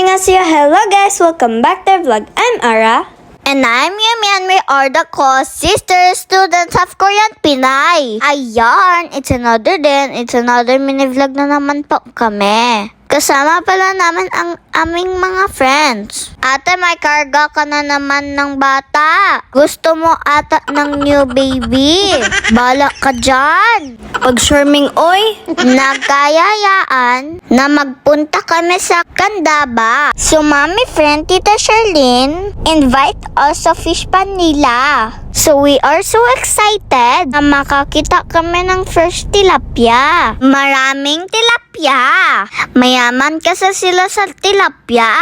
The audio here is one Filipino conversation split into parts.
Annyeonghaseyo, hello guys! Welcome back to our vlog. I'm Ara. And I'm Yumi and we are the co-sister students of Korean Pinay. Ayan, it's another day, it's another mini vlog na naman po kami. Kasama pala namin ang aming mga friends. Ate, may karga ka na naman ng bata. Gusto mo ata ng new baby. Bala ka dyan. Pag-swimming, oy! Nagkayayaan na magpunta kami sa Candaba. So, mami friend, Tita Charlene, invite us sa Fish Panila. So, we are so excited na makakita kami ng fresh tilapia. Maraming tilapia. Mayaman kasi sila sa tilapia.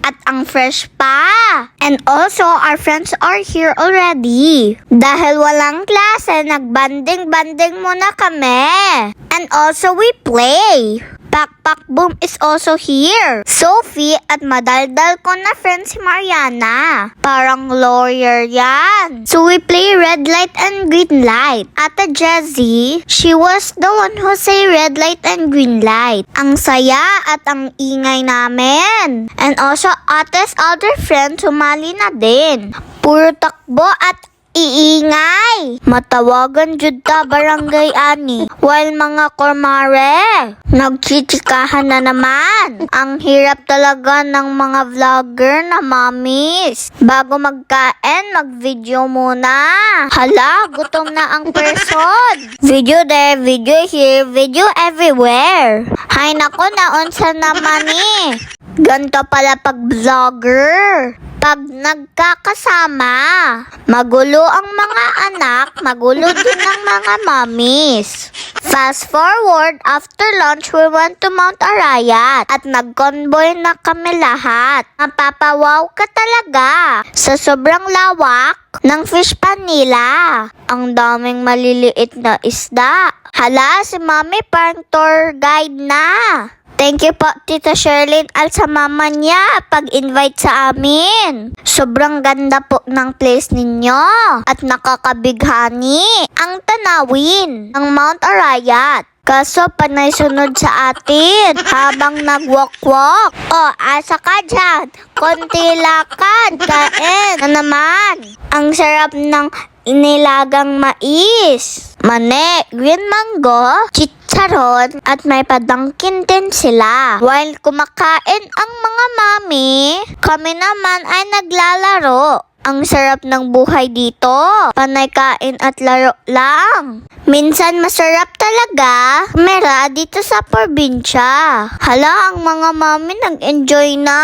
At ang fresh pa. And also, our friends are here already. Dahil walang klase, nagbanding-banding muna kami. And also, we play. Pakpak Boom is also here. Sophie at madaldal ko na friend si Mariana. Parang lawyer yan. So we play red light and green light. Ate Jessie, she was the one who say red light and green light. Ang saya at ang ingay namin. And also Ate's other friend sumali na din. Puro takbo at iingay. Matawagan jud ta barangay ani. While mga kormare, nagchichikahan na naman. Ang hirap talaga ng mga vlogger na mamis. Bago magkain, mag-video muna. Hala, gutom na ang person. Video there, video here, video everywhere. Hay nako, naunsa naman eh. Ganto pala pag vlogger. Pag nagkakasama, magulo ang mga anak, magulo din ang mga mommies. Fast forward, after lunch, we went to Mount Arayat at nag-convoy na kami lahat. Mapapawaw ka talaga sa sobrang lawak ng Fish Panila. Ang daming maliliit na isda. Hala, si Mami parang tour guide na. Thank you po, Tita Charlene at sa mama niya pag-invite sa amin. Sobrang ganda po ng place ninyo at nakakabighani ang tanawin ng Mount Arayat. Kaso panay sunod sa atin habang nag-walk-walk. O, asa ka dyan. Konti lakad. Kain na naman. Ang sarap ng inilagang mais. Mane, green mango, chicharon, at may padangkin din sila. While kumakain ang mga mami, kami naman ay naglalaro. Ang sarap ng buhay dito. Panay kain at laro lang. Minsan masarap talaga mera dito sa probinsya. Hala, ang mga mami nag-enjoy na.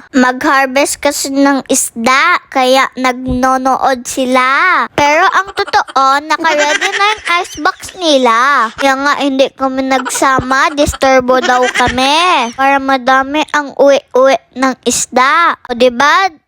Mag-harvest kasi ng isda, kaya nagnonood sila. Pero ang totoo, naka-ready na yung icebox nila. Kaya nga hindi kami nagsama, disturbo daw kami. Para madami ang uwi-uwi ng isda. O diba?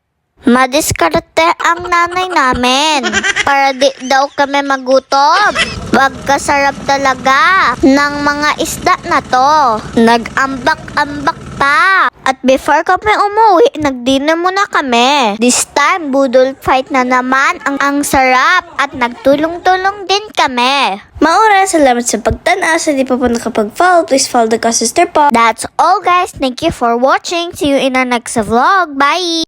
Madiskarte ang nanay namin para di daw kami magutom. Pagkasarap talaga ng mga isda na to. Nag-ambak-ambak pa. At before kami umuwi, nag-dinner muna kami. This time, budol fight na naman. Ang sarap at nagtulong-tulong din kami. Maura, salamat sa pagtanaw. Sa di pa po nakapag-follow, please follow the co-sister po. That's all guys. Thank you for watching. See you in our next vlog. Bye!